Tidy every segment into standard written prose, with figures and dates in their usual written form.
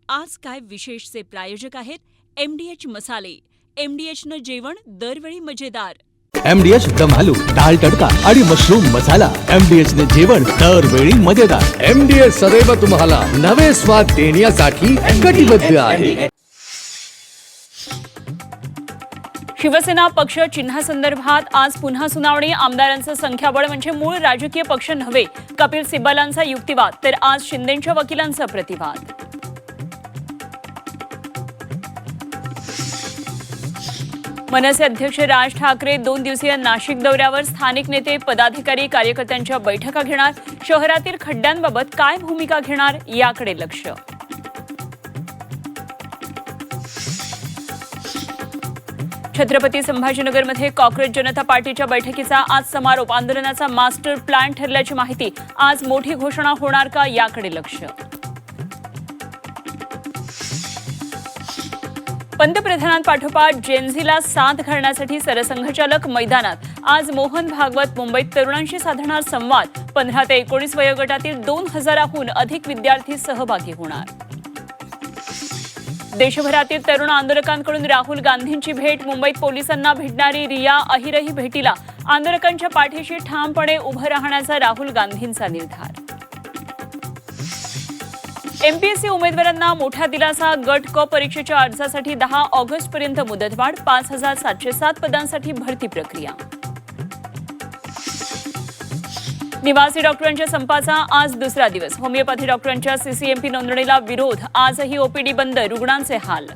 आज काय विशेषचे प्रायोजक आहेत MDH मसाले. MDHनं जेवण दरवेळी मजेदार. MDH दम आलू, दाल तडका आणि मशरूम मसाला. MDH ने जेवण दरवेळी मजेदार. MDH सदैव तुम्हाला नवे स्वाद देण्यासाठी कटिबद्ध आहे. शिवसेना पक्ष चिन्हासंदर्भात आज पुन्हा सुनावणी. आमदारांचं संख्याबळ म्हणजे मूळ राजकीय पक्ष नव्हे. कपिल सिब्बलांचा युक्तिवाद तर आज शिंदेंच्या वकिलांचा प्रतिवाद. मनसे अध्यक्ष राज ठाकरे 2 दिवसीय नाशिक दौऱ्यावर. स्थानिक नेते पदाधिकारी कार्यकर्त्यांच्या बैठका घेणार. शहरातील खड्ड्यांबाबत काय भूमिका घेणार याकडे लक्ष. छत्रपती संभाजीनगरमध्ये कॉक्रोच जनता पार्टीच्या बैठकीचा आज समारोप. आंदोलनाचा मास्टर प्लॅन ठरल्याची माहिती. आज मोठी घोषणा होणार का याकडे लक्ष. पंतप्रधानांपाठोपाठ जेनझीला साथ घालण्यासाठी सरसंघचालक मैदानात. आज मोहन भागवत मुंबईत तरुणांशी साधणार संवाद. 15 ते 19 वयोगटातील 2000हून अधिक विद्यार्थी सहभागी होणार. देशभरातील तरुण आंदोलकांकडून राहुल गांधींची भेट. मुंबईत पोलिसांना भेटणारी रिया अहिरही भेटीला. आंदोलकांच्या पाठीशी ठामपणे उभं राहण्याचा राहुल गांधींचा निर्धार. MPSC उमेदवारांना मोठा दिलासा. गट क परीक्षेच्या अर्जासाठी 10 ऑगस्टपर्यंत मुदतवाढ. 5707 पदांसाठी भरती प्रक्रिया. निवासी डॉक्टरांच्या संपाचा आज दुसरा दिवस. होमिओपॅथी डॉक्टरांच्या CCMP नोंदणीला विरोध. आजही OPD बंद. रुग्णांचे हाल.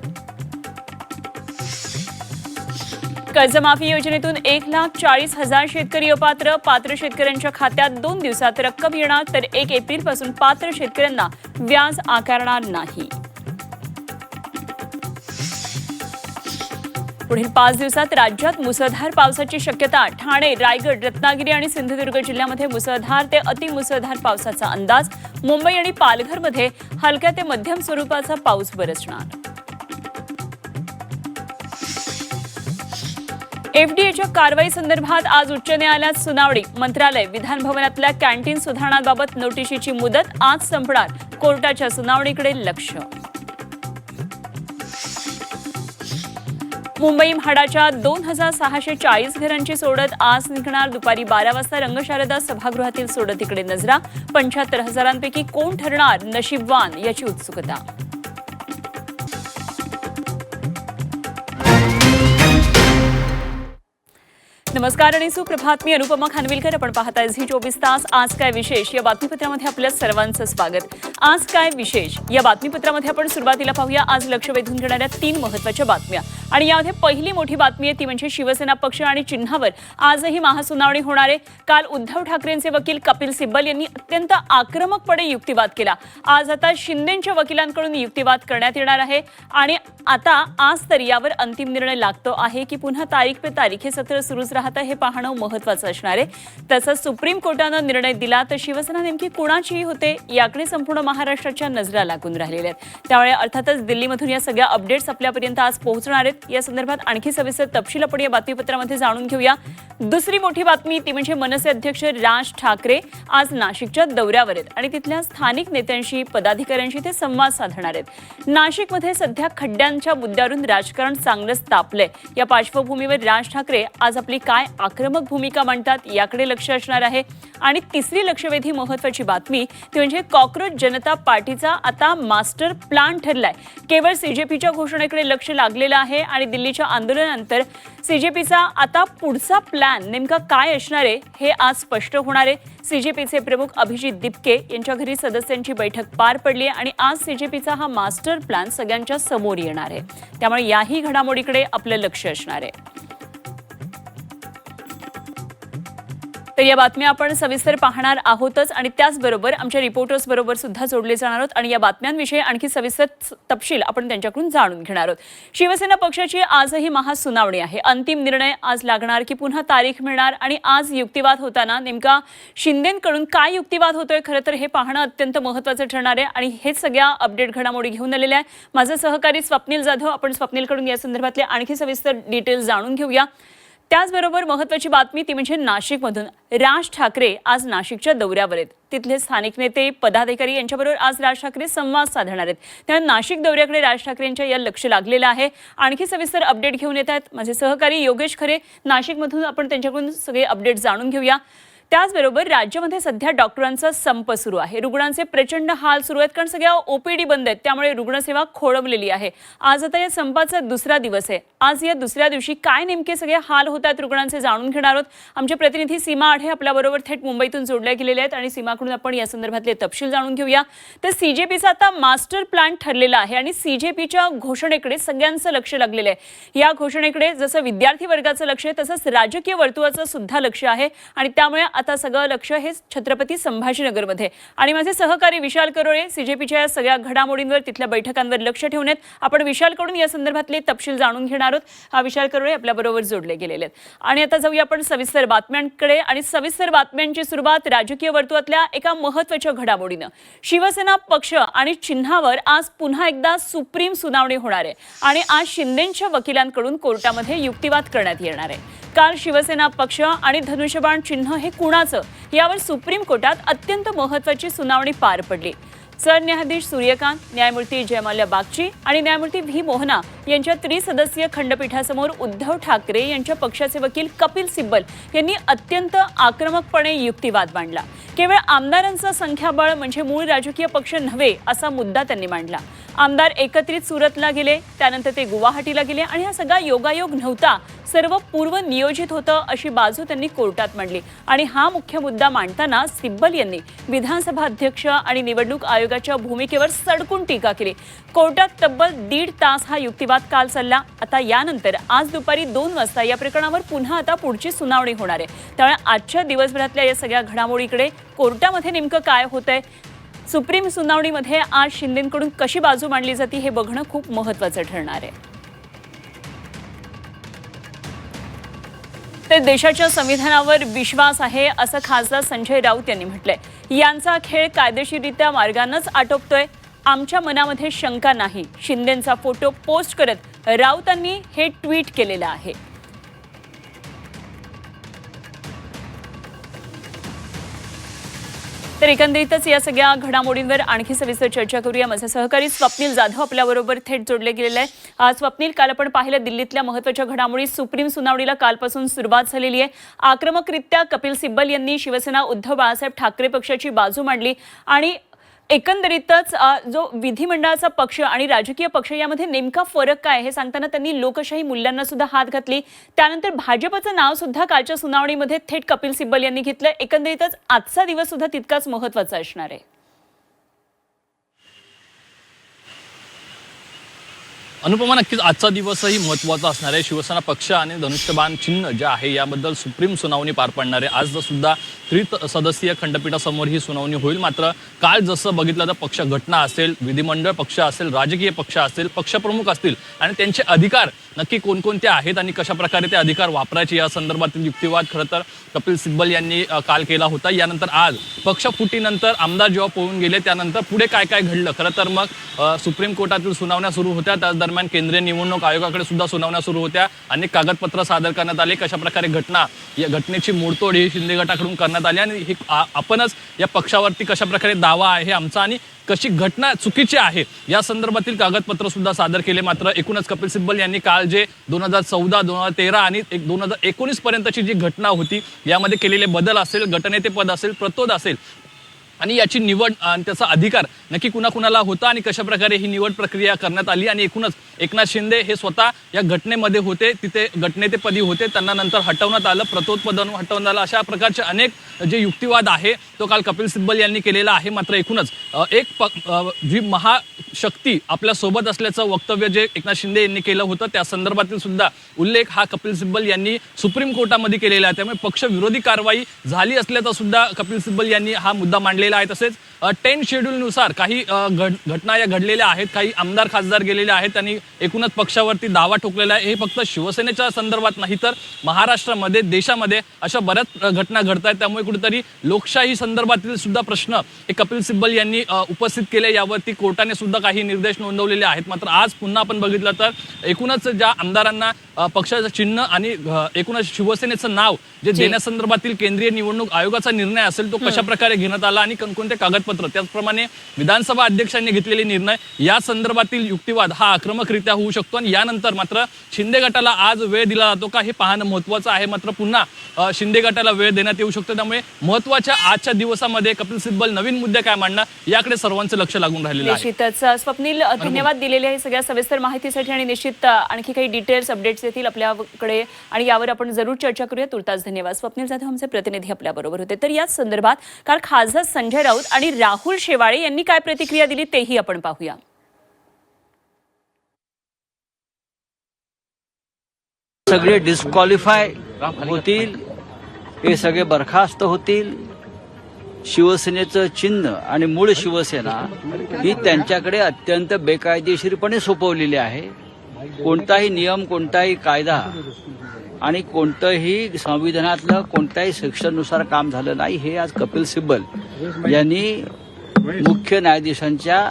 कर्जमाफी योजनेतून 1,40,000 शेतकरी अपात्र. पात्र शेतकऱ्यांच्या खात्यात 2 दिवसात रक्कम येणार. तर 1 एप्रिलपासून पात्र शेतकऱ्यांना व्याज आकारणार नाही. पुढील 5 दिवसात राज्यात मुसळधार पावसाची शक्यता. ठाणे, रायगड, रत्नागिरी आणि सिंधुदुर्ग जिल्ह्यामध्ये मुसळधार ते अतिमुसळधार पावसाचा अंदाज. मुंबई आणि पालघरमध्ये हलक्या ते मध्यम स्वरूपाचा पाऊस बरसणार. FDAच्या कारवाई संदर्भात आज उच्च न्यायालयात सुनावणी. मंत्रालय, विधान भवनातल्या कॅन्टीन सुधारणांबाबत नोटिशीची मुदत आज संपणार. कोर्टाच्या सुनावणीकडे लक्ष. मुंबई म्हाडाच्या 2640 घरांची सोडत आज निघणार. दुपारी 12 वाजता रंगशारदा सभागृहातील सोडतीकडे नजरा. 75,000 कोण ठरणार नशीबवान याची उत्सुकता. नमस्कार आणि सुप्रभात. मी अनुपमा खानविलकर. आपण पाहताय झी24 तास. आज काय विशेष या बातमीपत्रामध्ये आपल्या सर्वांचं स्वागत. आज काय विशेष या बातमीपत्रामध्ये आपण सुरुवातीला पाहूया आज लक्ष वेधून घेणाऱ्या 3 महत्त्वाच्या बातम्या. आणि यामध्ये पहिली मोठी बातमी आहे ती म्हणजे शिवसेना पक्ष आणि चिन्हावर आजही महासुनावणी होणार आहे. काल उद्धव ठाकरेंचे वकील कपिल सिब्बल यांनी अत्यंत आक्रमकपणे युक्तिवाद केला. आज आता शिंदेंच्या वकिलांकडून युक्तिवाद करण्यात येणार आहे. आणि आता आज तर यावर अंतिम निर्णय लागतो आहे की पुन्हा तारीख पे तारीख हे सत्र सुरूच राहतं हे पाहणं महत्त्वाचं असणार आहे. तसंच सुप्रीम कोर्टानं निर्णय दिला तर शिवसेना नेमकी कुणाची होते याकडे संपूर्ण महाराष्ट्राच्या नजरा लागून राहिलेल्या आहेत. त्यामुळे अर्थातच दिल्लीमधून या सगळ्या अपडेट्स आपल्यापर्यंत आज पोहोचणार आहेत. या संदर्भात आणखी सविस्तर तपशील आपण या बातमीपत्रामध्ये जाणून घेऊया. दुसरी मोठी बातमी ती म्हणजे मनसे अध्यक्ष राज ठाकरे आज नाशिकच्या दौऱ्यावर आहेत आणि तिथल्या स्थानिक नेत्यांशी पदाधिकाऱ्यांशी ते संवाद साधणार आहेत. नाशिकमध्ये सध्या खड्ड्यांच्या मुद्द्यावरून राजकारण चांगलंच तापलंय. या पार्श्वभूमीवर राज ठाकरे आज आपली काय आक्रमक भूमिका मांडतात याकडे लक्ष असणार आहे. आणि तिसरी लक्षवेधी महत्त्वाची बातमी ती म्हणजे कॉक्रोच जनता पार्टीचा आता मास्टर प्लॅन ठरलाय. केवळ CJPच्या घोषणेकडे लक्ष लागलेलं आहे आणि दिल्लीच्या आंदोलनानंतर CJPचा आता पुढचा प्लॅन नेमका काय असणार आहे हे आज स्पष्ट होणार आहे. CJPचे प्रमुख अभिजित दिपके यांच्या घरी सदस्यांची बैठक पार पडली आहे आणि आज CJPचा हा मास्टर प्लॅन सगळ्यांच्या समोर येणार आहे. त्यामुळे याही घडामोडीकडे आपलं लक्ष असणार आहे. तर या बातम्या आपण सविस्तर पाहणार आहोतच आणि त्याचबरोबर आमच्या रिपोर्टर्स बरोबर सुद्धा जोडले जाणार आहोत आणि या बातम्यांविषयी आणखी सविस्तर तपशील आपण त्यांच्याकडून जाणून घेणार आहोत. शिवसेना पक्षाची आजही महासुनावणी आहे. अंतिम निर्णय आज लागणार की पुन्हा तारीख मिळणार आणि आज युक्तिवाद होताना नेमका शिंदेंकडून काय युक्तिवाद होतोय खरं तर हे पाहणं अत्यंत महत्त्वाचं ठरणार आहे. आणि हेच सगळ्या अपडेट घडामोडी घेऊन आलेल्या आहे. माझे सहकारी स्वप्नील जाधव. आपण स्वप्नीलकडून या संदर्भातले आणखी सविस्तर डिटेल्स जाणून घेऊया. त्याचबरोबर महत्त्वाची बातमी ती म्हणजे नाशिकमधून राज ठाकरे आज नाशिकच्या दौऱ्यावर आहेत. तिथले स्थानिक नेते पदाधिकारी यांच्याबरोबर आज राज ठाकरे संवाद साधणार आहेत. त्यामुळे नाशिक दौऱ्याकडे राज ठाकरे यांच्या या लक्ष लागलेलं आहे. आणखी सविस्तर अपडेट घेऊन येत आहेत माझे सहकारी योगेश खरे नाशिकमधून. आपण त्यांच्याकडून सगळे अपडेट जाणून घेऊया. त्याचबरोबर राज्यामध्ये सध्या डॉक्टरांचा संप सुरू आहे. रुग्णांचे प्रचंड हाल सुरू आहेत कारण सगळ्या ओपीडी बंद आहेत. त्यामुळे रुग्णसेवा खोळंबलेली आहे. आज आता या संपाचा दुसरा दिवस आहे. आज या दुसऱ्या दिवशी काय नेमके सगळे हाल होत आहेत रुग्णांचे जाणून घेणार आहोत. आमचे प्रतिनिधी सीमा आढे आपल्याबरोबर थेट मुंबईतून जोडल्या गेलेले आहेत आणि सीमाकडून आपण या संदर्भातले तपशील जाणून घेऊया. तर सीजेपीचा आता मास्टर प्लॅन ठरलेला आहे आणि सीजेपीच्या घोषणेकडे सगळ्यांचं लक्ष लागलेलं आहे. या घोषणेकडे जसं विद्यार्थी वर्गाचं लक्ष आहे तसंच राजकीय वर्तुळाचं सुद्धा लक्ष आहे आणि त्यामुळे आता सगळं लक्ष हे छत्रपती संभाजीनगरमध्ये. आणि माझे सहकारी विशाल करोळे सीजेपीच्या या सगळ्या घडामोडींवर तिथल्या बैठकांवर लक्ष ठेवून आहेत. आपण विशालकडून या संदर्भातले तपशील जाणून घेणार आहोत. विशाल करोळे आपल्याबरोबर जोडले गेलेले आहेत. आणि आता जाऊया आपण सविस्तर बातम्यांकडे. आणि सविस्तर बातम्यांची सुरुवात राजकीय वर्तुळातल्या एका महत्त्वाच्या घडामोडीनं. शिवसेना पक्ष आणि चिन्हावर आज पुन्हा एकदा सुप्रीम सुनावणी होणार आहे आणि आज शिंदेंच्या वकिलांकडून कोर्टामध्ये युक्तिवाद करण्यात येणार आहे. काल शिवसेना पक्ष आणि धनुष्यबाण चिन्ह हे कुणाचं यावर सुप्रीम कोर्टात अत्यंत महत्त्वाची सुनावणी पार पडली. सरन्यायाधीश सूर्यकांत, न्यायमूर्ती जयमाल्या बागची आणि न्यायमूर्ती व्ही मोहना यांच्या त्रिसदस्यीय खंडपीठासमोर उद्धव ठाकरे यांच्या पक्षाचे वकील कपिल सिब्बल यांनी अत्यंत आक्रमकपणे युक्तिवाद मांडला. केवळ आमदारांचं संख्याबळ म्हणजे मूळ राजकीय पक्ष नव्हे असा मुद्दा त्यांनी मांडला. आमदार एकत्रित सुरतला गेले, त्यानंतर ते गुवाहाटीला गेले आणि हा सगळा योगायोग नव्हता, सर्व पूर्व नियोजित होतं अशी बाजू त्यांनी कोर्टात मांडली. आणि हा मुख्य मुद्दा मांडताना सिब्बल यांनी विधानसभा अध्यक्ष आणि निवडणूक आयोगाच्या भूमिकेवर सडकून टीका केली. कोर्टात तब्बल 1.5 तास हा युक्तिवाद काल चालला. आता यानंतर आज दुपारी 2 वाजता या प्रकरणावर पुन्हा आता पुढची सुनावणी होणार आहे. त्यामुळे आजच्या दिवसभरातल्या या सगळ्या घडामोडीकडे कोर्टामध्ये नेमकं काय होतंय, सुप्रीम सुनावणीमध्ये आज शिंदेंकडून कशी बाजू मांडली जाते हे बघणं खूप महत्त्वाचं ठरणार आहे. तर देशाच्या संविधानावर विश्वास आहे असं खासदार संजय राऊत यांनी म्हटलंय. यांचा खेळ कायदेशीररित्या मार्गानंच आटोपतोय, आमच्या मनामध्ये शंका नाही. शिंदेंचा फोटो पोस्ट करत राऊतांनी हे ट्विट केलेलं आहे. तर एकंदरीतच या सगळ्या घडामोडींवर आणखी सविस्तर चर्चा करूया. माझे सहकारी स्वप्नील जाधव आपल्याबरोबर थेट जोडले गेलेले आहे. स्वप्नील, काल आपण पाहिलं दिल्लीतल्या महत्त्वाच्या घडामोडी. सुप्रीम सुनावणीला कालपासून सुरुवात झालेली आहे. आक्रमकरित्या कपिल सिब्बल यांनी शिवसेना उद्धव बाळासाहेब ठाकरे पक्षाची बाजू मांडली आणि एकंदरीतच जो विधिमंडळाचा पक्ष आणि राजकीय पक्ष यामध्ये नेमका फरक काय हे सांगताना त्यांनी लोकशाही मूल्यांना सुद्धा हात घातली. त्यानंतर भाजपचं नाव सुद्धा कालच्या सुनावणीमध्ये थेट कपिल सिब्बल यांनी घेतलं. एकंदरीतच आजचा दिवस सुद्धा तितकाच महत्त्वाचा असणार आहे. अनुपमा, नक्कीच आजचा दिवसही महत्त्वाचा असणार आहे. शिवसेना पक्ष आणि धनुष्यबाण चिन्ह जे आहे याबद्दल सुप्रीम सुनावणी पार पडणार आहे. आज सुद्धा त्रिसदस्यीय खंडपीठासमोर ही सुनावणी होईल. मात्र काल जसं बघितलं तर पक्ष घटना असेल, विधिमंडळ पक्ष असेल, राजकीय पक्ष असेल, पक्षप्रमुख असतील आणि त्यांचे अधिकार नक्की कोणकोणते आहेत आणि कशा प्रकारे ते अधिकार वापरायचे या संदर्भातील युक्तिवाद खरं तर कपिल सिब्बल यांनी काल केला होता. यानंतर आज पक्ष फुटीनंतर आमदार जेव्हा पळून गेले त्यानंतर पुढे काय काय घडलं, खरं तर मग सुप्रीम कोर्टातील सुनावण्या सुरू होत्या. त्याच दरम्यान केंद्रीय निवडणूक आयोगाकडे सुद्धा सुनावण्या सुरू होत्या. अनेक कागदपत्र सादर करण्यात आले. कशा प्रकारे घटना, या घटनेची मोडतोड ही शिंदे गटाकडून करण्यात आली आणि हे आपणच या पक्षावरती कशा प्रकारे दावा आहे आमचा आणि कशी घटना चुकीची आहे या संदर्भातील कागदपत्र सुद्धा सादर केले. मात्र एकूणच कपिल सिब्बल यांनी काल जे 2014, 2013 आणि 2019 पर्यंतची जी घटना होती यामध्ये केलेले बदल असेल, गटनेते पद असेल, प्रतोद असेल आणि याची निवड आणि त्याचा अधिकार नक्की कुणाकुणाला होता आणि कशा प्रकारे ही निवड प्रक्रिया करण्यात आली. आणि एकूणच एकनाथ शिंदे हे स्वतः या घटनेमध्ये होते, तिथे गटनेतेपदी होते, त्यांना नंतर हटवण्यात आलं, प्रतोद पदावरून हटवण्यात आलं. अशा प्रकारचे अनेक जे युक्तिवाद आहे तो काल कपिल सिब्बल यांनी केलेला आहे. मात्र एकूणच जी महाशक्ती आपल्या सोबत असल्याचं वक्तव्य जे एकनाथ शिंदे यांनी केलं होतं त्या संदर्भातील सुद्धा उल्लेख हा कपिल सिब्बल यांनी सुप्रीम कोर्टामध्ये केलेला आहे. त्यामुळे पक्ष विरोधी कारवाई झाली असल्याचा सुद्धा कपिल सिब्बल यांनी हा मुद्दा मांडलेला आहे. तसेच 10 शेड्यूलनुसार काही घटना या घडलेल्या आहेत, काही आमदार खासदार गेलेले आहेत आणि एकूणच पक्षावरती दावा ठोकलेला आहे. हे फक्त शिवसेनेच्या संदर्भात नाही तर महाराष्ट्रामध्ये, देशामध्ये अशा बऱ्याच घटना घडत आहेत. त्यामुळे कुठेतरी लोकशाही संदर्भातील सुद्धा प्रश्न हे कपिल सिब्बल यांनी उपस्थित केले. यावरती कोर्टाने सुद्धा काही निर्देश नोंदवलेले आहेत. मात्र आज पुन्हा आपण बघितलं तर एकूणच ज्या आमदारांना पक्षाचं चिन्ह आणि एकूणच शिवसेनेचं नाव जे देण्यासंदर्भातील केंद्रीय निवडणूक आयोगाचा निर्णय असेल तो कशा प्रकारे घेण्यात आला आणि कोणकोणते कागदपत्र, त्याचप्रमाणे विधानसभा अध्यक्षांनी घेतलेले निर्णय या संदर्भातील युक्तिवाद हा आक्रमकरित्या होऊ शकतो आणि यानंतर मात्र शिंदे गटाला आज वेळ दिला जातो का हे पाहणं महत्त्वाचं आहे. मात्र पुन्हा शिंदे गटाला वेळ देण्यात येऊ शकतो. त्यामुळे महत्त्वाच्या आजच्या दिवसामध्ये कपिल सिब्बल नवीन मुद्दे काय मांडणार याकडे सर्वांचं लक्ष लागून राहिलेलं आहे. निश्चितच स्वप्नील, धन्यवाद दिलेल्या आहे सगळ्या सविस्तर माहितीसाठी आणि निश्चित आणखी काही डिटेल्स अपडेट्स येतील आपल्याकडे आणि यावर आपण जरूर चर्चा करूया. तुर्तास धन्यवाद. स्वप्नील जाधव आमचे प्रतिनिधी आपल्याबरोबर होते. तर याच संदर्भात काल खासदार संजय राऊत आणि राहुल शेवाळे यांनी काय प्रतिक्रिया दिली तेही आपण पाहूया. सगळे डिस्क्वालिफाय होतील, हे सगळे बरखास्त होतील. शिवसेनेचं चिन्ह आणि मूळ शिवसेना ही त्यांच्याकडे अत्यंत बेकायदेशीरपणे सोपवलेली आहे. कोणताही नियम, कोणताही कायदा आणि कोणतंही संविधानातलं कोणत्याही सेक्शननुसार काम झालं नाही, हे आज कपिल सिब्बल यांनी मुख्य न्यायाधीशांच्या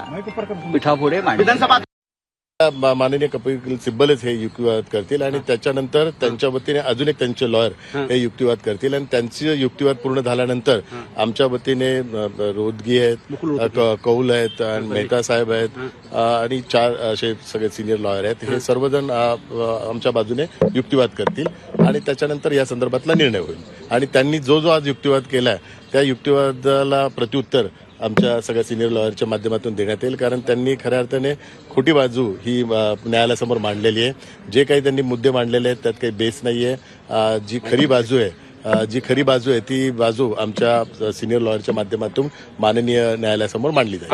पीठापुढे मांडले. माननीय कपिल सिब्बलच हे युक्तिवाद करतील आणि त्याच्यानंतर त्यांच्या वतीने अजून एक त्यांचे लॉयर हे युक्तिवाद करतील आणि त्यांचे युक्तिवाद पूर्ण झाल्यानंतर आमच्या वतीने रोदगी आहेत, कौल आहेत आणि मेहता साहेब आहेत आणि 4 असे सगळे सिनियर लॉयर आहेत. हे सर्वजण आमच्या बाजूने युक्तिवाद करतील आणि त्याच्यानंतर या संदर्भातला निर्णय होईल. आणि त्यांनी जो आज युक्तिवाद केलाय त्या युक्तिवादाला प्रत्युत्तर आमच्या सगळ्या सिनियर लॉयरच्या माध्यमातून देण्यात येईल. कारण त्यांनी खऱ्या अर्थाने खोटी बाजू ही न्यायालयासमोर मांडलेली आहे. जे काही त्यांनी मुद्दे मांडलेले आहेत त्यात काही बेस नाहीये. जी खरी बाजू आहे ती बाजू आमच्या सिनियर लॉयरच्या माध्यमातून माननीय न्यायालयासमोर मांडली जाईल.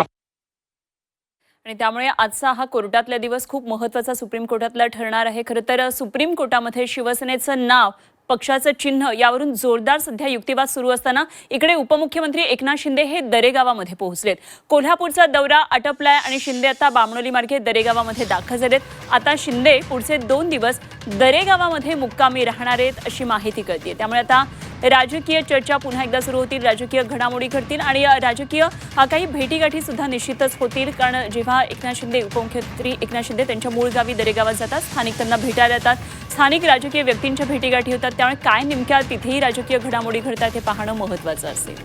आणि त्यामुळे आजचा हा कोर्टातला दिवस खूप महत्त्वाचा सुप्रीम कोर्टातला ठरणार आहे. खरं तर सुप्रीम कोर्टामध्ये शिवसेनेचं नाव, पक्षाचं चिन्ह यावरून जोरदार सध्या युक्तिवाद सुरू असताना इकडे उपमुख्यमंत्री एकनाथ शिंदे हे दरेगावामध्ये पोहोचलेत. कोल्हापूरचा दौरा आटपलाय आणि शिंदे आता बामणोली मार्गे दरेगावामध्ये दाखल झालेत. आता शिंदे पुढचे 2 दिवस दरेगावामध्ये मुक्कामी राहणार आहेत अशी माहिती कळते. त्यामुळे आता राजकीय चर्चा पुन्हा एकदा सुरू होतील, राजकीय घडामोडी घडतील आणि राजकीय काही भेटीगाठी सुद्धा निश्चितच होतील. कारण जेव्हा उपमुख्यमंत्री एकनाथ शिंदे त्यांच्या मूळ गावी दरेगावात जातात, स्थानिक त्यांना भेटायला येतात, स्थानिक राजकीय व्यक्तींच्या भेटीगाठी होतात. त्यामुळे काय नेमक्या तिथेही राजकीय घडामोडी घडतात हे पाहणं महत्त्वाचं असेल.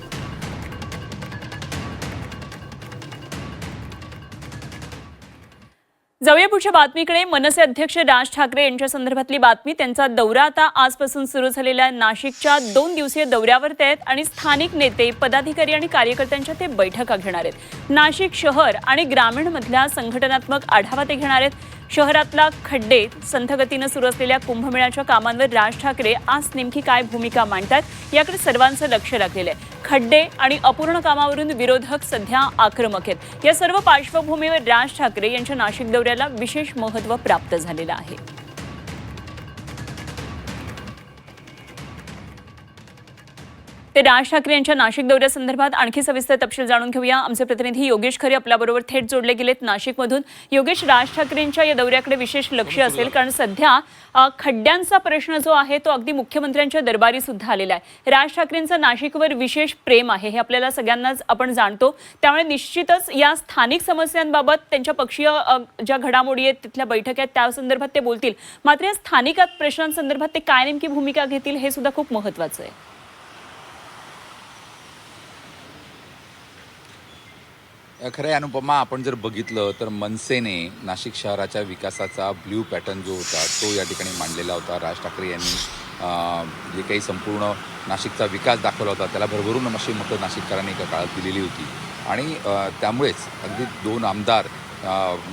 जाऊया पुढच्या बातमीकडे. मनसे अध्यक्ष राज ठाकरे यांच्या संदर्भातली बातमी. त्यांचा दौरा आता आजपासून सुरू झालेल्या नाशिकच्या 2 दिवसीय दौऱ्यावर ते आहेत आणि स्थानिक नेते, पदाधिकारी आणि कार्यकर्त्यांच्या ते बैठका घेणार आहेत. नाशिक शहर आणि ग्रामीणमधल्या संघटनात्मक आढावा ते घेणार आहेत. शहरातला खड्डे, संथगतीनं सुरू असलेल्या कुंभमेळ्याच्या कामांवर राज ठाकरे आज नेमकी काय भूमिका मांडतात याकडे सर्वांचं लक्ष लागलेलं आहे. खड्डे आणि अपूर्ण कामावरून विरोधक सध्या आक्रमक आहेत. या सर्व पार्श्वभूमीवर राज ठाकरे यांच्या नाशिक दौऱ्याला विशेष महत्त्व प्राप्त झालेलं आहे. ते राज ठाकरे यांच्या नाशिक दौऱ्यासंदर्भात आणखी सविस्तर तपशील जाणून घेऊया. आमचे प्रतिनिधी योगेश खरे आपल्याबरोबर थेट जोडले गेलेत नाशिकमधून. योगेश, राज ठाकरेंच्या या दौऱ्याकडे विशेष लक्ष असेल कारण सध्या खड्ड्यांचा प्रश्न जो आहे तो अगदी मुख्यमंत्र्यांच्या दरबारी सुद्धा आलेला आहे. राज ठाकरेंचं नाशिकवर विशेष प्रेम आहे हे आपल्याला सगळ्यांनाच आपण जाणतो. त्यामुळे निश्चितच या स्थानिक समस्यांबाबत त्यांच्या पक्षीय ज्या घडामोडी आहेत, तिथल्या बैठक आहेत त्या संदर्भात ते बोलतील. मात्र या स्थानिक प्रश्नांसंदर्भात ते काय नेमकी भूमिका घेतील हे सुद्धा खूप महत्त्वाचं आहे. खरं आहे अनुपमा, आपण जर बघितलं तर मनसेने नाशिक शहराच्या विकासाचा ब्ल्यू पॅटर्न जो होता तो या ठिकाणी मांडलेला होता. राज ठाकरे यांनी जे काही संपूर्ण नाशिकचा विकास दाखवला होता त्याला भरभरून अशी मतं नाशिककरांनी एका काळात दिलेली होती आणि त्यामुळेच अगदी 2 आमदार,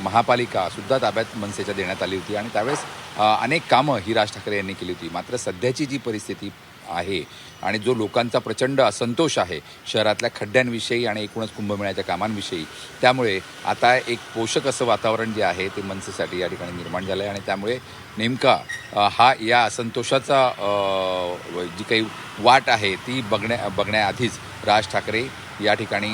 महापालिकासुद्धा ताब्यात मनसेच्या देण्यात आली होती आणि त्यावेळेस अनेक कामं ही राज ठाकरे यांनी केली होती. मात्र सध्याची जी परिस्थिती आहे आणि जो लोकांचा प्रचंड असंतोष आहे शहरातल्या खड्ड्यांविषयी आणि एकूणच कुंभमेळ्याच्या कामांविषयी, त्यामुळे आता एक पोषक असं वातावरण जे आहे ते मनसेसाठी या ठिकाणी निर्माण झालं आहे आणि त्यामुळे नेमका हा या असंतोषाचा जी काही वाट आहे ती बघण्याआधीच राज ठाकरे या ठिकाणी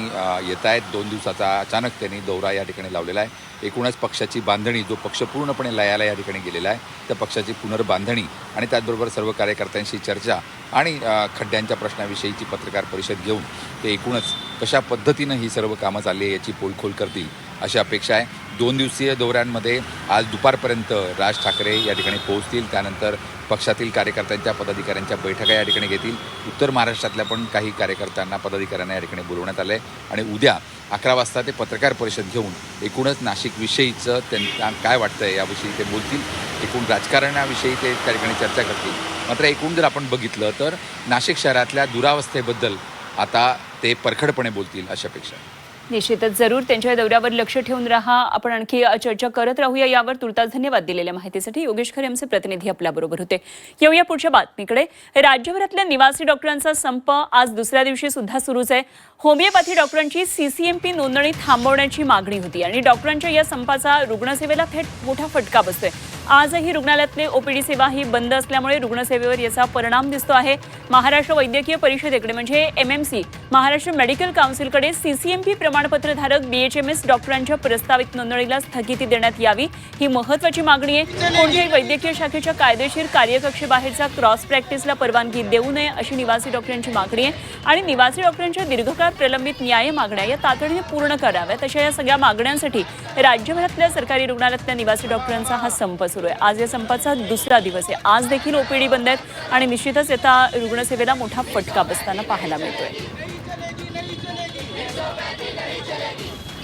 येत आहेत. 2 दिवसाचा अचानक त्यांनी दौरा या ठिकाणी लावलेला आहे. एकूणच पक्षाची बांधणी, जो पक्ष पूर्णपणे लयाला या ठिकाणी गेलेला आहे, त्या पक्षाची पुनर्बांधणी आणि त्याचबरोबर सर्व कार्यकर्त्यांशी चर्चा आणि खड्ड्यांच्या प्रश्नाविषयीची पत्रकार परिषद घेऊन ते एकूणच कशा पद्धतीनं ही सर्व कामं चालली आहे याची पोलखोल करतील अशी अपेक्षा आहे. 2 दिवसीय दौऱ्यांमध्ये आज दुपारपर्यंत राज ठाकरे या ठिकाणी पोहोचतील. त्यानंतर पक्षातील कार्यकर्त्यांच्या पदाधिकाऱ्यांच्या बैठका या ठिकाणी घेतील. उत्तर महाराष्ट्रातल्या पण काही कार्यकर्त्यांना पदाधिकाऱ्यांना या ठिकाणी बोलवण्यात आलं आहे आणि उद्या 11 वाजता ते पत्रकार परिषद घेऊन एकूणच नाशिकविषयीचं त्यांना काय वाटतंय याविषयी ते बोलतील. एकूण राजकारणाविषयी ते त्या ठिकाणी चर्चा करतील. मात्र एकूण जर आपण बघितलं तर नाशिक शहरातल्या दुरावस्थेबद्दल आता ते परखडपणे बोलतील अशी अपेक्षा आहे. निश्चितच जरूर त्यांच्या दौऱ्यावर लक्ष ठेवून राहा. आपण आणखी चर्चा करत राहूया यावर. तुर्तास धन्यवाद दिलेल्या माहितीसाठी. योगेश खरे आमचे प्रतिनिधी आपल्याबरोबर होते. येऊया पुढच्या बातमीकडे. राज्यभरातल्या निवासी डॉक्टरांचा संप आज दुसऱ्या दिवशी सुद्धा सुरूच आहे. होमिओपॅथी डॉक्टरांची CCMP नोंदणी थांबवण्याची मागणी होती आणि डॉक्टरांच्या या संपाचा रुग्णसेवेला थेट मोठा फटका बसतोय. आजही रुग्णालयातले OPD सेवा ही बंद असल्यामुळे रुग्णसेवेवर याचा परिणाम दिसतो आहे. महाराष्ट्र वैद्यकीय परिषदेकडे म्हणजे MMC, महाराष्ट्र मेडिकल काउन्सिलकडे CCMP प्रमाणपत्रधारक BHMS डॉक्टरांच्या प्रस्तावित नोंदणीला स्थगिती देण्यात यावी, ही महत्त्वाची मागणी आहे. कोणत्याही वैद्यकीय शाखेच्या कायदेशीर कार्यकक्षेबाहेरचा क्रॉस प्रॅक्टिसला परवानगी देऊ नये अशी निवासी डॉक्टरांची मागणी आहे आणि निवासी डॉक्टरांच्या दीर्घकाळ प्रलंबित न्याय मागण्या या तातडीने पूर्ण कराव्यात. अशा या सगळ्या मागण्यांसाठी राज्यभरातल्या सरकारी रुग्णालयातल्या निवासी डॉक्टरांचा हा संप सुरू आहे. आज या संपाचा दुसरा दिवस आहे. आज देखील OPD बंद आहेत आणि निश्चितच आता रुग्णसेवेला मोठा फटका बसताना पाहायला मिळतोय.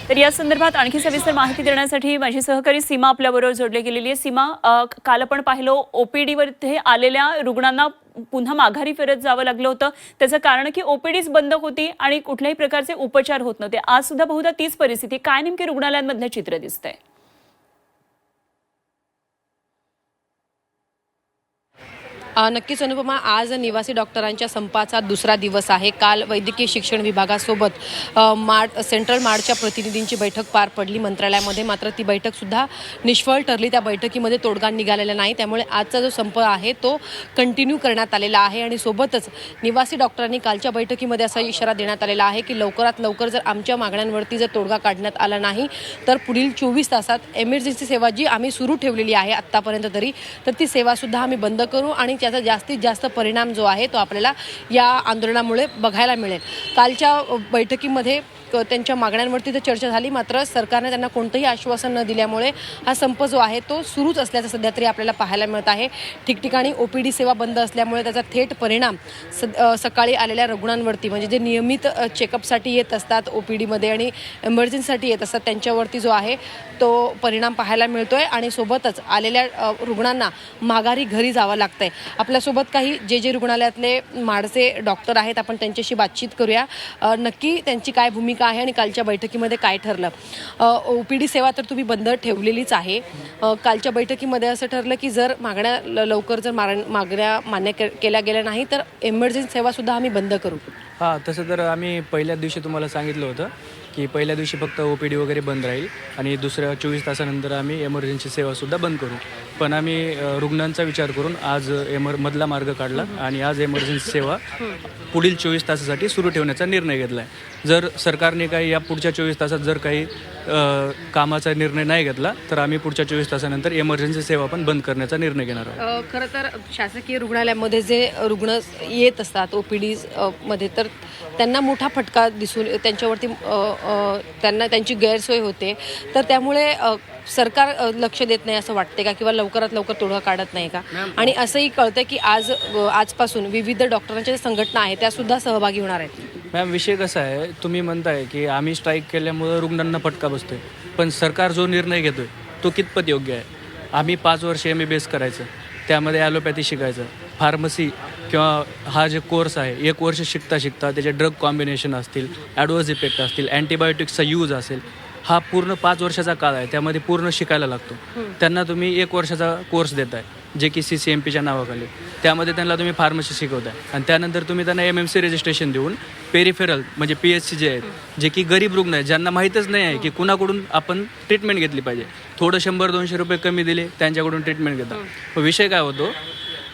तर या संदर्भात आणखी सविस्तर माहिती देण्यासाठी माझी सहकारी सीमा आपल्याबरोबर जोडली गेलेली आहे. सीमा, काल आपण पाहिलं OPDवर आलेल्या रुग्णांना पुन्हा माघारी फिरत जावं लागलं होतं. त्याचं कारण की OPDच बंद होती आणि कुठल्याही प्रकारचे उपचार होत नव्हते. आज सुद्धा बहुधा तीच परिस्थिती. काय नेमके रुग्णालयांमधलं चित्र दिसतंय? नक्कीच अनुपमा, आज निवासी डॉक्टरांच्या संपाचा दुसरा दिवस आहे. काल वैद्यकीय शिक्षण विभागासोबत सेंट्रल मार्डच्या प्रतिनिधींची बैठक पार पडली मंत्रालयामध्ये. मात्र ती बैठकसुद्धा निष्फळ ठरली. त्या बैठकीमध्ये तोडगा निघालेला नाही. त्यामुळे आजचा जो संप आहे तो कंटिन्यू करण्यात आलेला आहे आणि सोबतच निवासी डॉक्टरांनी कालच्या बैठकीमध्ये असा इशारा देण्यात आलेला आहे की लवकरात लवकर जर आमच्या मागण्यांवरती जर तोडगा काढण्यात आला नाही तर पुढील 24 तासात एमर्जन्सी सेवा जी आम्ही सुरू ठेवलेली आहे आत्तापर्यंत तरी, तर ती सेवासुद्धा आम्ही बंद करू आणि त्याचा जास्तीत जास्त परिणाम जो आहे तो आपल्याला या आंदोलनामुळे बघायला मिळेल. कालच्या बैठकीमध्ये त्यांच्या मागण्यांवरती तर चर्चा झाली, मात्र सरकारने त्यांना कोणतंही आश्वासन न दिल्यामुळे हा संप जो आहे तो सुरूच असल्याचं सध्या तरी आपल्याला पाहायला मिळत आहे. ठिकठिकाणी OPD सेवा बंद असल्यामुळे त्याचा थेट परिणाम सकाळी आलेल्या रुग्णांवरती, म्हणजे जे नियमित चेकअपसाठी येत असतात OPDमध्ये आणि एमर्जन्सीसाठी येत असतात त्यांच्यावरती जो आहे तो परिणाम पाहायला मिळतोय आणि सोबतच आलेल्या रुग्णांना माघारी घरी जावं लागतंय. आपल्यासोबत काही जे रुग्णालयातले माडचे डॉक्टर आहेत, आपण त्यांच्याशी बातचीत करूया. नक्की त्यांची काय भूमिका आहे आणि कालच्या बैठकीमध्ये काय ठरलं. OPD सेवा तर तुम्ही बंद ठेवलेलीच आहे. कालच्या बैठकीमध्ये असं ठरलं की जर मागण्या लवकर जर मागण्या मान्य केल्या गेल्या नाही तर एमर्जन्सी सेवासुद्धा आम्ही बंद करू. हां, तसं तर आम्ही पहिल्याच दिवशी तुम्हाला सांगितलं होतं की पहिल्या दिवशी फक्त OPD वगैरे बंद राहील आणि दुसऱ्या 24 तासानंतर आम्ही एमर्जन्सी सेवासुद्धा बंद करू. पण आम्ही रुग्णांचा विचार करून आज मधला मार्ग काढला आणि आज एमर्जन्सी सेवा पुढील 24 तासासाठी सुरू ठेवण्याचा निर्णय घेतला आहे. जर सरकारने काही या पुढच्या 24 तासात जर काही कामाचा निर्णय नाही घेतला तर आम्ही पुढच्या 24 तासानंतर एमर्जन्सी सेवा पण बंद करण्याचा निर्णय घेणार आहोत. खरं तर शासकीय रुग्णालयामध्ये जे रुग्ण येत असतात OPD मध्ये तर त्यांना मोठा फटका दिसून त्यांच्यावरती त्यांना त्यांची गैरसोय होते. तर त्यामुळे सरकार लक्ष देत नाही असं वाटते का, किंवा लवकरात लवकर तोडगा काढत नाही का? आणि असंही कळतं की आजपासून विविध डॉक्टरांच्या संघटना आहेत त्यासुद्धा सहभागी होणार आहेत. मॅम, विषय कसा आहे, तुम्ही म्हणताय की आम्ही स्ट्राईक केल्यामुळं रुग्णांना फटका बसतोय, पण सरकार जो निर्णय घेतोय तो कितपत योग्य आहे? आम्ही 5 वर्ष MBBS करायचं, त्यामध्ये ॲलोपॅथी शिकायचं, फार्मसी किंवा हा जे कोर्स आहे 1 वर्ष शिकता शिकता त्याचे ड्रग कॉम्बिनेशन असतील, ॲडवर्स इफेक्ट असतील, अँटीबायोटिक्सचा यूज असेल, हा पूर्ण 5 वर्षाचा काळ आहे. त्यामध्ये पूर्ण शिकायला लागतो. त्यांना तुम्ही 1 वर्षाचा कोर्स देताय जे की CCMPच्या नावाखाली, त्यामध्ये त्यांना तुम्ही फार्मसी शिकवताय आणि त्यानंतर तुम्ही त्यांना MMC रजिस्ट्रेशन देऊन पेरिफेरल म्हणजे PHC जे आहेत, जे की गरीब रुग्ण आहेत, ज्यांना माहीतच नाही आहे की कुणाकडून आपण ट्रीटमेंट घेतली पाहिजे, थोडं 100-200 रुपये कमी दिले त्यांच्याकडून ट्रीटमेंट घेतात. विषय काय होतो,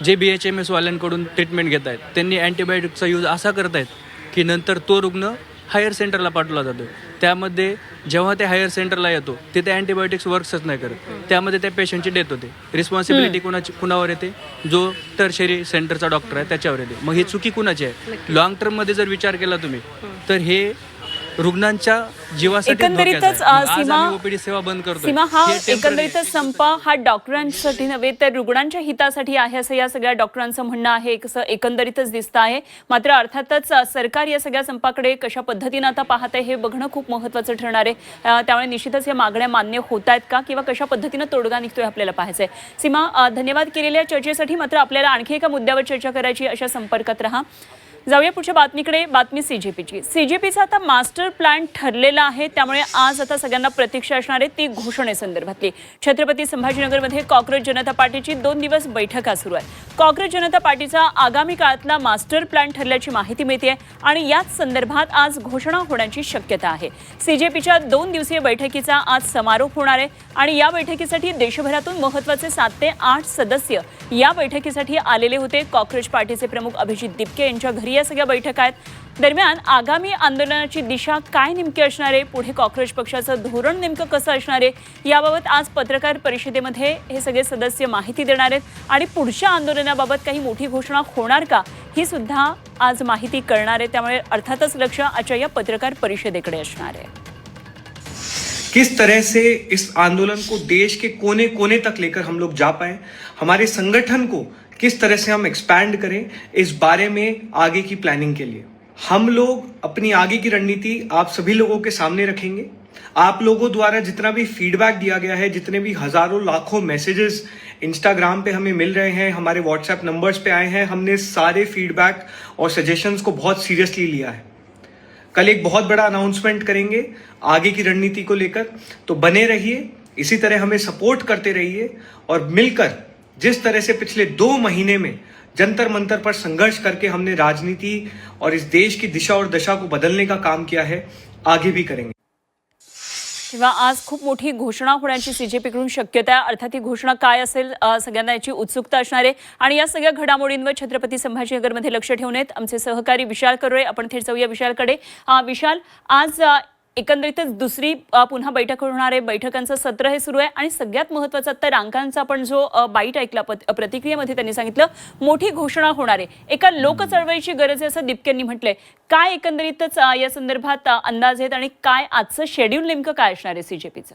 जे BHMS वाल्यांकडून ट्रीटमेंट घेत आहेत त्यांनी अँटीबायोटिकचा यूज असा करतायत की नंतर तो रुग्ण हायर सेंटरला पाठवला जातो. त्यामध्ये जेव्हा ते हायर सेंटरला येतो तिथे अँटीबायोटिक्स वर्क्सच नाही करत, त्यामध्ये त्या पेशंटची डेथ होते. रिस्पॉन्सिबिलिटी कुणावर येते? जो टर्शरी सेंटरचा डॉक्टर आहे त्याच्यावर येते. मग ही चुकी कुणाची आहे? लॉंग टर्ममध्ये जर विचार केला तुम्ही तर हे रुग्णांच्या जीवासाठी एकंदरीतच, धोक्याचं आहे. आज सीमा- आम्ही OPD सेवा बंद करतोय. सीमा, हा हे temporary एकंदरीतच संप हा डॉक्टरांसाठी नव्हे तर रुग्णांच्या हितासाठी आहे असं या सगळ्या डॉक्टरांचं म्हणणं आहे, कसं एकंदरीतच दिसतं आहे. मात्र अर्थातच सरकार या सगळ्या संपाकडे कशा पद्धतीनं आता पाहत आहे हे बघणं खूप महत्त्वाचं ठरणार आहे. त्यामुळे निश्चितच या मागण्या मान्य होत आहेत का किंवा कशा पद्धतीनं तोडगा निघतोय आपल्याला पाहायचं आहे. सीमा, धन्यवाद केलेल्या चर्चेसाठी. मात्र आपल्याला आणखी एका मुद्द्यावर चर्चा करायची, अशा संपर्कात रहा. जाऊया पुढच्या बातमीकडे. बातमी सीजेपीची. सीजेपीचा आता मास्टर प्लॅन ठरलेला आहे, त्यामुळे आज आता सगळ्यांना प्रतीक्षा असणार आहे ती घोषणेसंदर्भातली. छत्रपती संभाजीनगरमध्ये काँग्रेस जनता पार्टीची 2 दिवस बैठका सुरू आहे. काँग्रेस जनता पार्टीचा आगामी काळातला मास्टर प्लॅन ठरल्याची माहिती मिळते आणि याच संदर्भात आज घोषणा होण्याची शक्यता आहे. सीजेपीच्या 2 दिवसीय बैठकीचा आज समारोप होणार आहे आणि या बैठकीसाठी देशभरातून महत्त्वाचे 7 ते 8 सदस्य या बैठकीसाठी आलेले होते. काँग्रेस पार्टीचे प्रमुख अभिजित दिपके यांच्या घरी या सगळ्या बैठका आहेत. दरम्यान आगामी आंदोलनाची दिशा काय नेमकी असणार आहे, पुढे काँग्रेस पक्षाचं धोरण नेमकं कसं असणार आहे, याबाबत आज पत्रकार परिषदेमध्ये हे सगळे सदस्य माहिती देणार आहेत आणि पुढच्या आंदोलनाबाबत काही मोठी घोषणा होणार का ही सुद्धा आज माहिती करणार आहे. त्यामुळे अर्थातच लक्ष आजच्या या पत्रकार परिषदेकडे असणार आहे. किस तरह से इस आंदोलन को देश के कोने कोने तक लेकर हम लोग जा पाए, हमारे संगठन को किस तरह से हम एक्सपैंड करें, इस बारे में आगे की प्लानिंग के लिए हम लोग अपनी आगे की रणनीति आप सभी लोगों के सामने रखेंगे. आप लोगों द्वारा जितना भी फीडबैक दिया गया है, जितने भी हजारों लाखों मैसेजेस इंस्टाग्राम पे हमें मिल रहे हैं, हमारे व्हाट्सएप नंबर्स पे आए हैं, हमने सारे फीडबैक और सजेशंस को बहुत सीरियसली लिया है. कल एक बहुत बड़ा अनाउंसमेंट करेंगे आगे की रणनीति को लेकर, तो बने रहिए, इसी तरह हमें सपोर्ट करते रहिए और मिलकर जिस तरह से पिछले 2 महीने में जंतर मंतर पर संघर्ष करके हमने राजनीति और इस देश की दिशा और दशा को बदलने का काम किया है, आगे भी करेंगे. तेव्हा आज खूप मोठी घोषणा होण्याची सीजेपीकडून शक्यता आहे. अर्थात ही घोषणा काय असेल, सगळ्यांना याची उत्सुकता असणार आहे आणि या सगळ्या घडामोडींवर छत्रपती संभाजीनगरमध्ये लक्ष ठेवून आहेत आमचे सहकारी विशाल करोळे. आपण थेट जाऊया विशालकडे. विशाल, आज एकंदरीतच दुसरी पुन्हा बैठक होणार आहे. बैठकांचं सत्र हे सुरू आहे आणि सगळ्यात महत्त्वाचं आता रांकांचा आपण जो बाईट ऐकला प्रतिक्रियेमध्ये त्यांनी सांगितलं मोठी घोषणा होणार आहे. एका लोकचळवळीची गरज आहे असं दिपकेंनी म्हटलंय. काय एकंदरीतच या संदर्भात अंदाज आहेत आणि काय आजचं शेड्यूल नेमकं काय असणार आहे सीजेपीचं?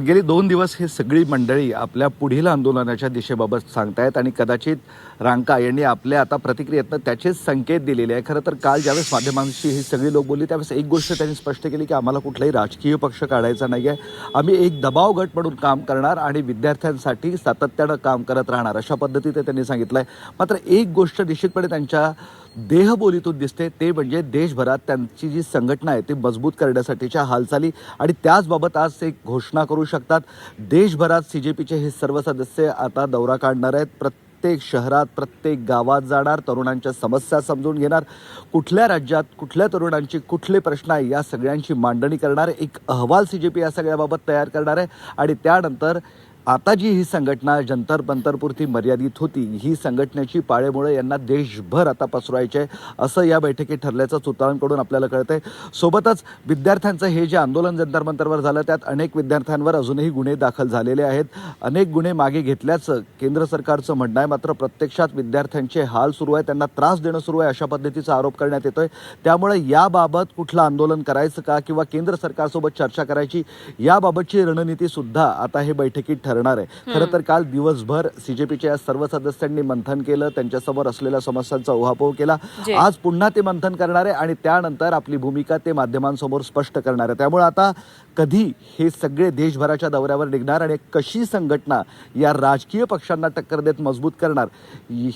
गेली 2 दिवस हे सगळी मंडळी आपल्या पुढील आंदोलनाच्या दिशेबाबत सांगतायत आणि कदाचित रांका यांनी आपल्या आता प्रतिक्रियेतनं त्याचेच संकेत दिलेले आहे. खरं तर काल ज्यावेळेस माध्यमांशी ही सगळी लोक बोलली त्यावेळेस एक गोष्ट त्यांनी स्पष्ट केली की आम्हाला कुठलाही राजकीय पक्ष काढायचा नाही आहे, आम्ही एक दबाव गट म्हणून काम करणार आणि विद्यार्थ्यांसाठी सातत्यानं काम करत राहणार, अशा पद्धतीने त्यांनी सांगितलं आहे. मात्र एक गोष्ट निश्चितपणे त्यांच्या देहबोलीतून दिसते, ते म्हणजे देशभरात त्यांची जी संघटना आहे ती मजबूत करण्यासाठीच्या हालचाली आणि त्याचबाबत आज एक घोषणा करू शकतात. देशभरात सीजेपीचे हे सर्व सदस्य आता दौरा काढणार आहेत. प्रत्येक शहरात प्रत्येक गावात जाणार, तरुणांच्या समस्या समजून घेणार, कुठल्या राज्यात कुठल्या तरुणांची कुठले प्रश्न आहे या सगळ्यांची मांडणी करणार, एक अहवाल सीजेपी या सगळ्याबाबत तयार करणार आहे आणि त्यानंतर आता जी ही संघटना जंतर मंतरपुरती मर्यादित होती, ही संघटनेची पाळेमुळे यांना देशभर आता पसरवायचे असं या बैठकीत ठरल्याचं सूत्रांकडून आपल्याला कळतंय. सोबतच विद्यार्थ्यांचं हे जे आंदोलन जंतर मंतरवर झालं त्यात अनेक विद्यार्थ्यांवर अजूनही गुन्हे दाखल झालेले आहेत, अनेक गुन्हे मागे घेतल्याचं केंद्र सरकारचं म्हणणं आहे. मात्र प्रत्यक्षात विद्यार्थ्यांचे हाल सुरू आहे, त्यांना त्रास देणं सुरू आहे, अशा पद्धतीचा आरोप करण्यात येतोय. त्यामुळे याबाबत कुठलं आंदोलन करायचं का किंवा केंद्र सरकारसोबत चर्चा करायची याबाबतची रणनीती सुद्धा आता हे बैठकीत ठरणार आहे. खरं तर काल दिवसभर सीजेपीच्या सर्व सदस्यांनी मंथन केलं, त्यांच्यासमोर असलेल्या समस्यांचा उहापोह केला. आज पुन्हा ते मंथन करणार आहे आणि त्यानंतर आपली भूमिका ते माध्यमांसमोर स्पष्ट करणार आहे. त्यामुळे आता कधी हे सगळे देशभराच्या दौऱ्यावर निघणार आणि कशी संघटना या राजकीय पक्षांना टक्कर देत मजबूत करणार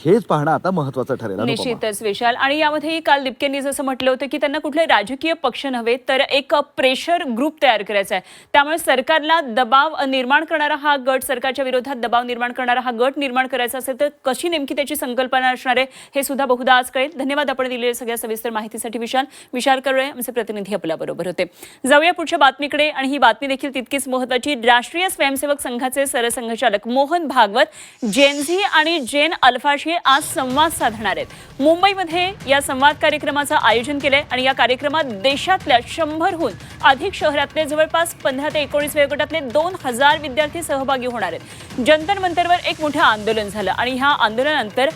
हेच पाहणं आता महत्त्वाचं ठरेल. निश्चितच विशाल. आणि यामध्ये काल दिपकेंनी जसं म्हटलं होतं की त्यांना कुठले राजकीय पक्ष नव्हे तर एक प्रेशर ग्रुप तयार करायचा आहे. त्यामुळे सरकारला दबाव निर्माण करणारा हा गट, सरकारच्या विरोधात दबाव निर्माण करणारा हा गट निर्माण करायचा असेल तर कशी नेमकी त्याची संकल्पना असणार आहे हे सुद्धा बहुधा आज कळेल. धन्यवाद आपण दिलेल्या सगळ्या सविस्तर माहितीसाठी विशाल करोळे आमचे प्रतिनिधी आपल्या बरोबर होते. जाऊया पुढच्या बातमीकडे आणि ही बातमी देखील तितकीच महत्त्वाची. राष्ट्रीय स्वयंसेवक संघाचे सरसंघचालक मोहन भागवत जेनझी आणि जेन अल्फाशी आज संवाद साधणार आहेत. मुंबईमध्ये या संवाद कार्यक्रमाचं आयोजन केलंय आणि या कार्यक्रमात देशातल्या 100हून अधिक शहरातले जवळपास 15 ते 19 वयोगटातले 2000 विद्यार्थी सहभागी होणार आहेत. जंतर मंतरवर एक मोठं आंदोलन झालं आणि ह्या आंदोलनानंतर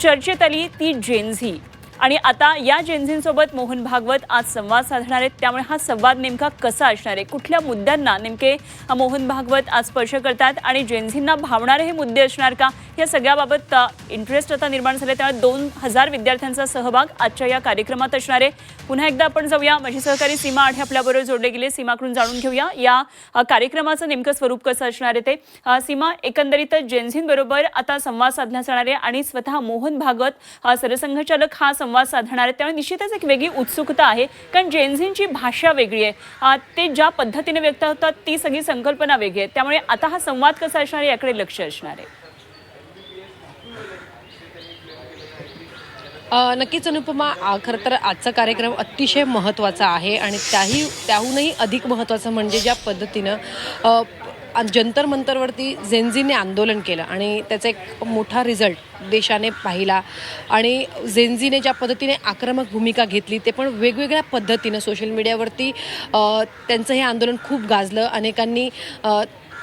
चर्चेत आली ती जेनझी. आणि आता या जेनझींसोबत मोहन भागवत आज संवाद साधणार आहेत. त्यामुळे हा संवाद नेमका कसा असणार आहे, कुठल्या मुद्द्यांना नेमके मोहन भागवत आज स्पर्श करतात आणि जेनझींना भावणारे हे मुद्दे असणार का, या सगळ्याबाबत इंटरेस्ट आता निर्माण झाले. त्यामुळे 2000 विद्यार्थ्यांचा सहभाग आजच्या या कार्यक्रमात असणार आहे. पुन्हा एकदा आपण जाऊया, माझी सहकारी सीमा आढे आपल्याबरोबर जोडले गेले. सीमाकडून जाणून घेऊया या कार्यक्रमाचं नेमकं स्वरूप कसं असणार आहे ते. सीमा, एकंदरीत जेनझींबरोबर आता संवाद साधला जाणार आहे आणि स्वतः मोहन भागवत सरसंघचालक हा संवाद साधणार आहेत. त्यामुळे निश्चितच एक वेगळी उत्सुकता आहे, कारण जेनझींची भाषा वेगळी आहे, ते ज्या पद्धतीने व्यक्त होतात ती सगळी संकल्पना वेगळी आहे. त्यामुळे आता हा संवाद कसा असणार आहे याकडे लक्ष असणार आहे. नक्कीच अनुपमा, खरं तर आजचा कार्यक्रम अतिशय महत्त्वाचा आहे आणि त्याहूनही अधिक महत्त्वाचं म्हणजे ज्या पद्धतीनं जंतर मंतरवरती जेनझीने आंदोलन केलं आणि त्याचा एक मोठा रिझल्ट देशाने पाहिला आणि जेनझीने ज्या पद्धतीने आक्रमक भूमिका घेतली ते पण वेगवेगळ्या पद्धतीनं सोशल मीडियावरती त्यांचं हे आंदोलन खूप गाजलं. अनेकांनी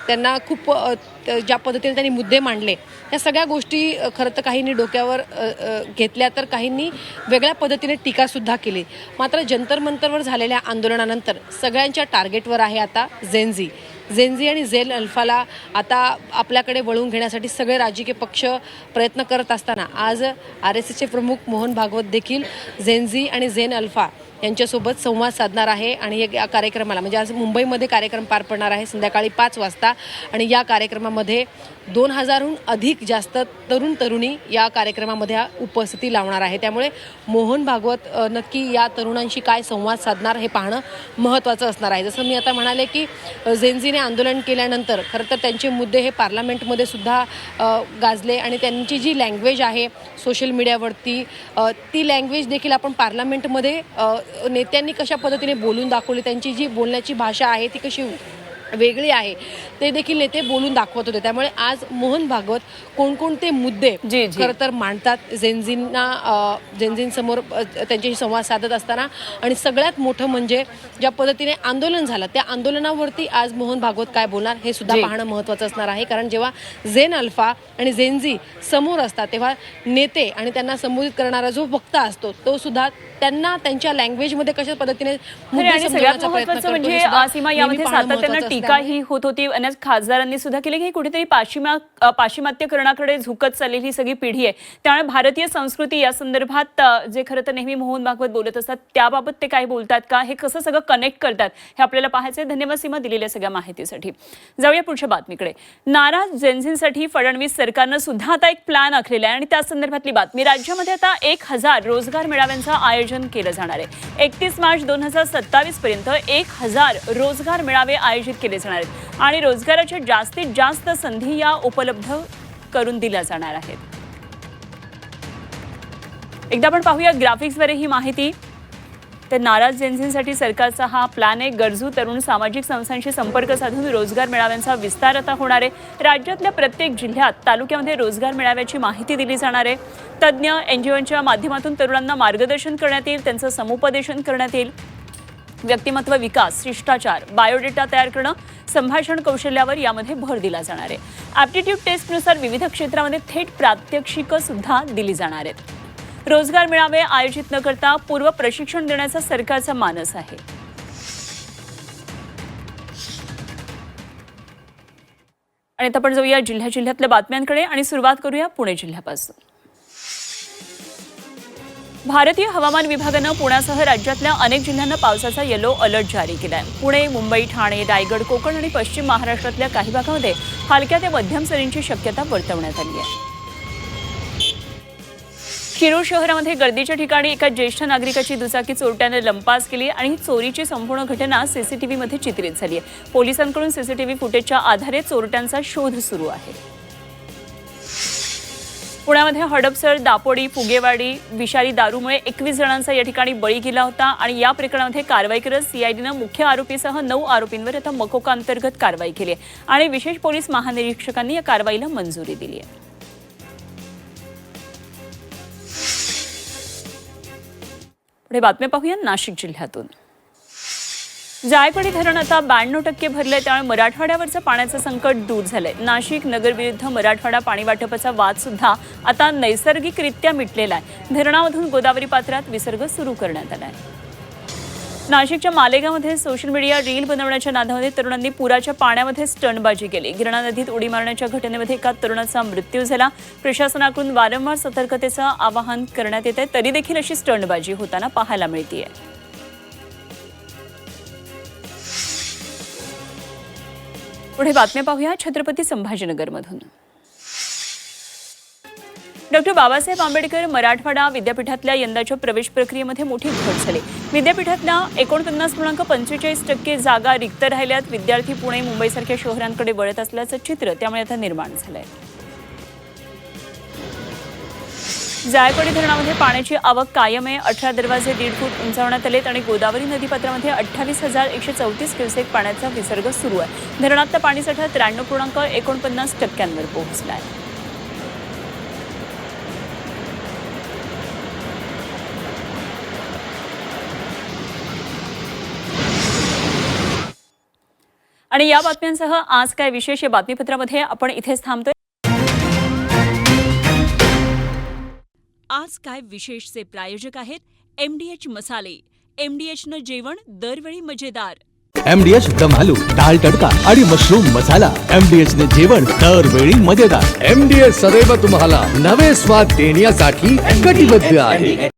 त्यांना खूप ज्या पद्धतीने त्यांनी मुद्दे मांडले या सगळ्या गोष्टी खरं तर काहींनी डोक्यावर घेतल्या तर काहींनी वेगळ्या पद्धतीने टीकासुद्धा केली. मात्र जंतर मंतरवर झालेल्या आंदोलनानंतर सगळ्यांच्या टार्गेटवर आहे आता जेनझी आणि झेन अल्फाला आता आपल्याकडे वळवून घेण्यासाठी सगळे राजकीय पक्ष प्रयत्न करत असताना आज RSSचे प्रमुख मोहन भागवत देखील जेनझी आणि झेन अल्फा यांच्यासोबत संवाद साधणार आहे आणि या कार्यक्रमाला म्हणजे आज मुंबईमध्ये कार्यक्रम पार पडणार आहे संध्याकाळी 5 वाजता आणि या कार्यक्रमामध्ये 2000हून अधिक जास्त तरुणी या कार्यक्रमामध्ये उपस्थिती लावणार आहे. त्यामुळे मोहन भागवत नक्की या तरुणांशी काय संवाद साधणार हे पाहणं महत्त्वाचं असणार आहे. जसं मी आता म्हणाले की जेनझीने आंदोलन केल्यानंतर खरं तर त्यांचे मुद्दे हे पार्लमेंटमध्ये सुद्धा गाजले आणि त्यांची जी लँग्वेज आहे सोशल मीडियावरती ती लँग्वेज देखील आपण पार्लमेंटमध्ये नेत्यांनी कशा पद्धतीने बोलून दाखवली, त्यांची जी बोलण्याची भाषा आहे ती कशी वेगळी आहे ते देखील नेते बोलून दाखवत होते. त्यामुळे आज मोहन भागवत कोणकोणते मुद्दे खरं तर मांडतात जेनझींसमोर त्यांच्याशी संवाद साधत असताना आणि सगळ्यात मोठं म्हणजे ज्या पद्धतीने आंदोलन झालं त्या आंदोलनावरती आज मोहन भागवत काय बोलणार हे सुद्धा पाहणं महत्त्वाचं असणार आहे. कारण जेव्हा झेन अल्फा आणि जेनझी समोर असतात तेव्हा नेते आणि त्यांना संबोधित करणारा जो वक्ता असतो तो सुद्धा त्यांना त्यांच्या लँग्वेजमध्ये कशा पद्धतीने सगळ्यात महत्त्वाचं म्हणजे सीमा यामध्ये सातत्यानं टीका ही होत होती. अनेक खासदारांनी सुद्धा केली की कुठेतरी पाश्चिमात्यकरणाकडे झुकत चाललेली ही सगळी पिढी आहे. त्यामुळे भारतीय संस्कृती या संदर्भात जे खरं तर नेहमी मोहन भागवत बोलत असतात त्याबाबत ते काय बोलतात का, हे कसं सगळं कनेक्ट करतात हे आपल्याला पाहायचंय. धन्यवाद सीमा दिलेल्या सगळ्या माहितीसाठी. जाऊया पुढच्या बातमीकडे. नाराज जेनझींसाठी फडणवीस सरकारनं सुद्धा आता एक प्लॅन आखलेला आहे आणि त्या संदर्भातली बातमी. राज्यामध्ये आता 1000 रोजगार मेळाव्यांचं आयोजन केलं जाणार आहे. 31 मार्च 2027 पर्यंत 1000 रोजगार मेळावे आयोजित केले जाणार आहेत आणि रोजगाराच्या जास्तीत जास्त संधी या उपलब्ध करून दिल्या जाणार आहेत. एकदा आपण पाहूया ग्राफिक्सवर ही माहिती. तर नाराज जेनझींसाठी सरकारचा हा प्लॅन आहे. गरजू तरुण सामाजिक संस्थांशी संपर्क साधून रोजगार मेळाव्यांचा विस्तार आता होणार आहे. राज्यातल्या प्रत्येक जिल्ह्यात तालुक्यामध्ये रोजगार मेळाव्याची माहिती दिली जाणार आहे. तज्ज्ञ NGOच्या माध्यमातून तरुणांना मार्गदर्शन करण्यात येईल, त्यांचं समुपदेशन करण्यात येईल. व्यक्तिमत्व विकास, शिष्टाचार, बायोडेटा तयार करणं, संभाषण कौशल्यावर यामध्ये भर दिला जाणार आहे. ॲप्टिट्यूड टेस्टनुसार विविध क्षेत्रामध्ये थेट प्रात्यक्षिकं सुद्धा दिली जाणार आहेत. रोजगार मेळावे आयोजित न करता पूर्व प्रशिक्षण देण्याचा सरकारचा मानस आहे. आणि आता आपण जाऊया जिल्ह्यातल्या बातम्यांकडे आणि सुरुवात करूया पुणे जिल्ह्यापासून. भारतीय हवामान विभागानं पुण्यासह राज्यातल्या अनेक जिल्ह्यांना पावसाचा येलो अलर्ट जारी केला आहे. पुणे, मुंबई, ठाणे, रायगड, कोकण आणि पश्चिम महाराष्ट्रातल्या काही भागामध्ये हलक्या ते मध्यम सरींची शक्यता वर्तवण्यात आली आहे. शिरूर शहरामध्ये गर्दीच्या ठिकाणी एका ज्येष्ठ नागरिकाची दुचाकी चोरट्यानं लंपास केली आणि ही चोरीची संपूर्ण घटना सीसीटीव्हीमध्ये चित्रित झाली आहे. पोलिसांकडून सीसीटीव्ही फुटेजच्या आधारे चोरट्यांचा शोध सुरू आहे. पुण्यामध्ये हडपसर, दापोडी, फुगेवाडी, विषारी दारूमुळे 21 जणांचा या ठिकाणी बळी गेला होता आणि या प्रकरणामध्ये कारवाई करत CIDनं मुख्य आरोपीसह 9 आरोपींवर आता मकोका अंतर्गत कारवाई केली आहे आणि विशेष पोलीस महानिरीक्षकांनी या कारवाईला मंजुरी दिली आहे. पुढे बातमी पाहूया नाशिक जिल्ह्यातून. जायकवाडी धरण आता 92% भरलंय, त्यामुळे मराठवाड्यावरचं पाण्याचं संकट दूर झालंय. नाशिक नगर विरुद्ध मराठवाडा पाणी वाटपाचा वाद सुद्धा आता नैसर्गिकरित्या मिटलेला आहे. धरणामधून गोदावरी पात्रात विसर्ग सुरू करण्यात आलाय. नाशिकच्या मालेगावमध्ये सोशल मीडिया रील बनवण्याच्या नादामध्ये तरुणांनी पुराच्या पाण्यामध्ये स्टंटबाजी केली. गिरणा नदीत उडी मारण्याच्या घटनेमध्ये एका तरुणाचा मृत्यू झाला. प्रशासनाकडून वारंवार सतर्कतेचं आवाहन करण्यात येत आहे, तरी देखील अशी स्टंटबाजी होताना पाहायला मिळतेय. पुढे बातम्या पाहूया छत्रपती संभाजीनगरमधून. डॉक्टर बाबासाहेब आंबेडकर मराठवाडा विद्यापीठातल्या यंदाच्या प्रवेश प्रक्रियेमध्ये मोठी घट झाली. विद्यापीठातल्या 49.45% जागा रिक्त राहिल्यात. विद्यार्थी पुणे मुंबईसारख्या शहरांकडे वळत असल्याचं चित्र त्यामुळे आता निर्माण झालंय. जायकवाडी धरणामध्ये पाण्याची आवक कायम आहे. 18 दरवाजे 1.5 फूट उंचावण्यात आलेत आणि गोदावरी नदीपात्रामध्ये 28,134 क्युसेक पाण्याचा विसर्ग सुरू आहे. धरणातला पाणीसाठा 93.49% पोहोचला आहे. आणि या बातम्यांसह आज काय विशेष या बातमीपत्रामध्ये आपण इथेच थांबतोय. आज काय विशेषचे प्रायोजक आहेत MDH मसाले. MDHनं जेवण दरवेळी मजेदार. MDH दम आलू, दाल तडका आणि मशरूम मसाला. MDH ने जेवण दरवेळी मजेदार. MDH सदैव तुम्हाला नवे स्वाद देण्यासाठी कटिबद्ध आहे.